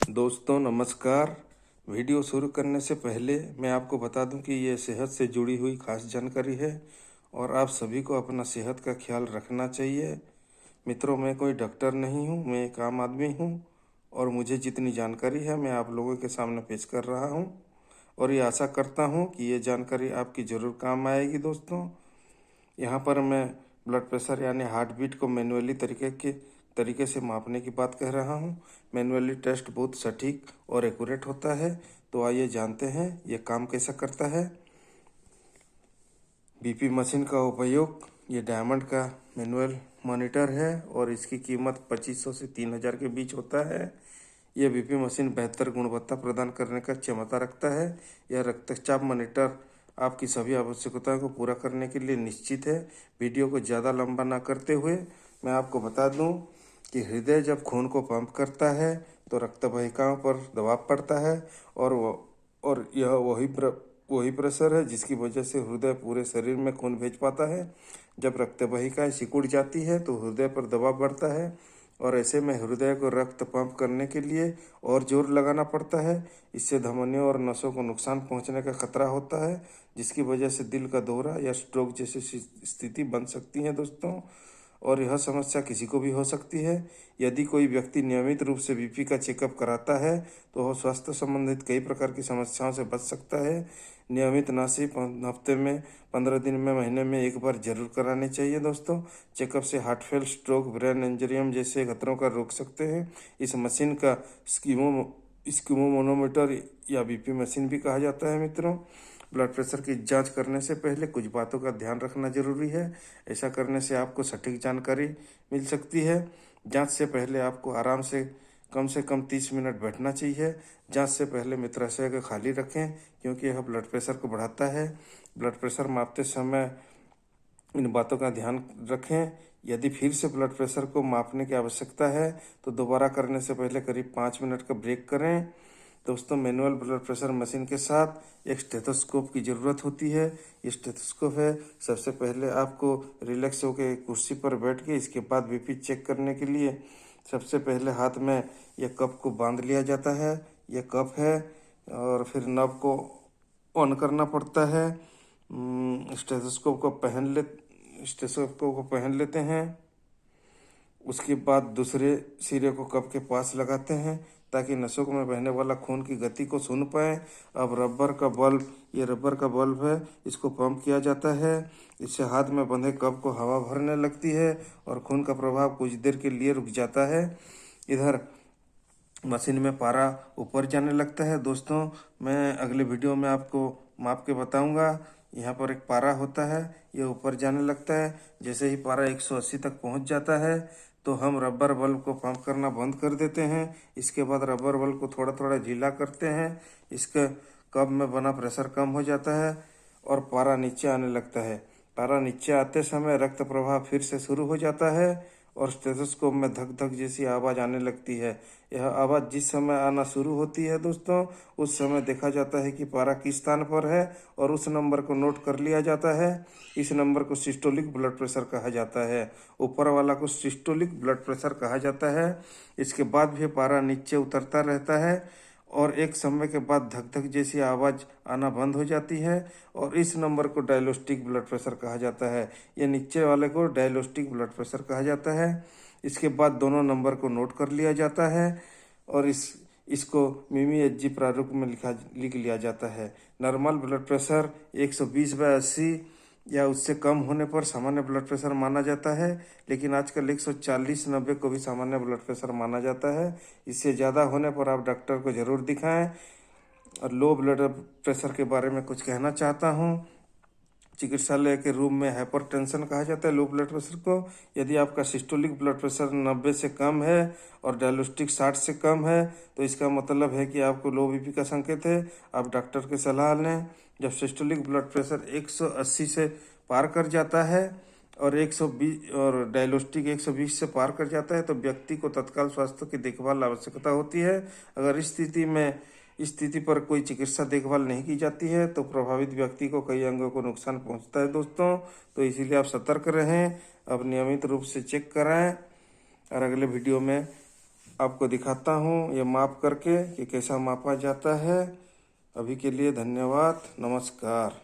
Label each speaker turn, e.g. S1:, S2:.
S1: दोस्तों नमस्कार। वीडियो शुरू करने से पहले मैं आपको बता दूं कि ये सेहत से जुड़ी हुई खास जानकारी है और आप सभी को अपना सेहत का ख्याल रखना चाहिए। मित्रों, मैं कोई डॉक्टर नहीं हूं, मैं एक आम आदमी हूं और मुझे जितनी जानकारी है मैं आप लोगों के सामने पेश कर रहा हूं और ये आशा करता हूं कि ये जानकारी आपकी ज़रूर काम आएगी। दोस्तों, यहाँ पर मैं ब्लड प्रेशर यानी हार्ट बीट को मैनुअली तरीके से मापने की बात कह रहा हूँ। मैनुअली टेस्ट बहुत सटीक और एक्यूरेट होता है। तो आइए जानते हैं ये काम कैसा करता है। बीपी मशीन का उपयोग, ये डायमंड का मैनुअल मॉनिटर है और इसकी कीमत 2500 से 3000 के बीच होता है। यह बीपी मशीन बेहतर गुणवत्ता प्रदान करने का क्षमता रखता है। यह रक्तचाप मॉनिटर आपकी सभी आवश्यकताओं को पूरा करने के लिए निश्चित है। वीडियो को ज़्यादा लंबा ना करते हुए मैं आपको बता दूं कि हृदय जब खून को पंप करता है तो रक्त वाहिकाओं पर दबाव पड़ता है और यह वही प्रेशर है जिसकी वजह से हृदय पूरे शरीर में खून भेज पाता है। जब रक्त वाहिकाएं सिकुड़ जाती है तो हृदय पर दबाव बढ़ता है और ऐसे में हृदय को रक्त पंप करने के लिए और जोर लगाना पड़ता है। इससे धमनियों और नसों को नुकसान पहुंचने का खतरा होता है, जिसकी वजह से दिल का दौरा या स्ट्रोक जैसी स्थिति बन सकती है। दोस्तों, और यह समस्या किसी को भी हो सकती है। यदि कोई व्यक्ति नियमित रूप से बीपी का चेकअप कराता है तो वह स्वास्थ्य संबंधित कई प्रकार की समस्याओं से बच सकता है। नियमित ना सिर्फ हफ्ते में, 15 दिन में, महीने में एक बार जरूर करानी चाहिए। दोस्तों, चेकअप से हार्ट फेल, स्ट्रोक, ब्रेन इंजरियम जैसे खतरों का रोक सकते हैं। इस मशीन का स्कीमोमोनोमीटर या बीपी मशीन भी कहा जाता है। मित्रों, ब्लड प्रेशर की जांच करने से पहले कुछ बातों का ध्यान रखना जरूरी है। ऐसा करने से आपको सटीक जानकारी मिल सकती है। जांच से पहले आपको आराम से कम 30 मिनट बैठना चाहिए। जांच से पहले मूत्राशय को खाली रखें क्योंकि यह ब्लड प्रेशर को बढ़ाता है। ब्लड प्रेशर मापते समय इन बातों का ध्यान रखें। यदि फिर से ब्लड प्रेशर को मापने की आवश्यकता है तो दोबारा करने से पहले करीब 5 मिनट का ब्रेक करें। दोस्तों, मैनुअल ब्लड प्रेशर मशीन के साथ एक स्टेथोस्कोप की ज़रूरत होती है। ये स्टेथोस्कोप है। सबसे पहले आपको रिलैक्स होकर कुर्सी पर बैठ के इसके बाद बीपी चेक करने के लिए सबसे पहले हाथ में यह कप को बांध लिया जाता है। यह कप है और फिर नब को ऑन करना पड़ता है। स्टेथोस्कोप को पहन लेते हैं। उसके बाद दूसरे सिरे को कप के पास लगाते हैं ताकि नसों में बहने वाला खून की गति को सुन पाए। अब ये रबर का बल्ब है, इसको पंप किया जाता है। इससे हाथ में बंधे कप को हवा भरने लगती है और खून का प्रभाव कुछ देर के लिए रुक जाता है। इधर मशीन में पारा ऊपर जाने लगता है। दोस्तों, मैं अगले वीडियो में आपको माप के बताऊंगा। यहाँ पर एक पारा होता है, ये ऊपर जाने लगता है। जैसे ही पारा 180 तक पहुँच जाता है तो हम रबर बल्ब को पंप करना बंद कर देते हैं। इसके बाद रबर बल्ब को थोड़ा थोड़ा ढीला करते हैं। इसके कप में बना प्रेशर कम हो जाता है और पारा नीचे आने लगता है। पारा नीचे आते समय रक्त प्रवाह फिर से शुरू हो जाता है और स्टेथोस्कोप में धक धक जैसी आवाज़ आने लगती है। यह आवाज़ जिस समय आना शुरू होती है दोस्तों, उस समय देखा जाता है कि पारा किस स्थान पर है और उस नंबर को नोट कर लिया जाता है। इस नंबर को सिस्टोलिक ब्लड प्रेशर कहा जाता है। ऊपर वाला को सिस्टोलिक ब्लड प्रेशर कहा जाता है। इसके बाद भी पारा नीचे उतरता रहता है और एक समय के बाद धक धक जैसी आवाज़ आना बंद हो जाती है और इस नंबर को डायलोस्टिक ब्लड प्रेशर कहा जाता है। ये नीचे वाले को डायलोस्टिक ब्लड प्रेशर कहा जाता है। इसके बाद दोनों नंबर को नोट कर लिया जाता है और इसको मिमी-एच-जी प्रारूप में लिख लिया जाता है। नॉर्मल ब्लड प्रेशर 120/80 या उससे कम होने पर सामान्य ब्लड प्रेशर माना जाता है, लेकिन आजकल 140/90 को भी सामान्य ब्लड प्रेशर माना जाता है। इससे ज़्यादा होने पर आप डॉक्टर को ज़रूर दिखाएं। और लो ब्लड प्रेशर के बारे में कुछ कहना चाहता हूँ। चिकित्सालय के रूम में हाइपरटेंशन कहा जाता है लो ब्लड प्रेशर को। यदि आपका सिस्टोलिक ब्लड प्रेशर 90 से कम है और डायलिस्टिक 60 से कम है तो इसका मतलब है कि आपको लो बीपी का संकेत है। आप डॉक्टर की सलाह लें। जब सिस्टोलिक ब्लड प्रेशर 180 से पार कर जाता है और 120 और डायलिस्टिक 120 से पार कर जाता है तो व्यक्ति को तत्काल स्वास्थ्य की देखभाल आवश्यकता होती है। अगर इस स्थिति पर कोई चिकित्सा देखभाल नहीं की जाती है तो प्रभावित व्यक्ति को कई अंगों को नुकसान पहुंचता है। दोस्तों, तो इसीलिए आप सतर्क रहें, अब नियमित रूप से चेक कराएं और अगले वीडियो में आपको दिखाता हूँ ये माप करके कि कैसा मापा जाता है। अभी के लिए धन्यवाद, नमस्कार।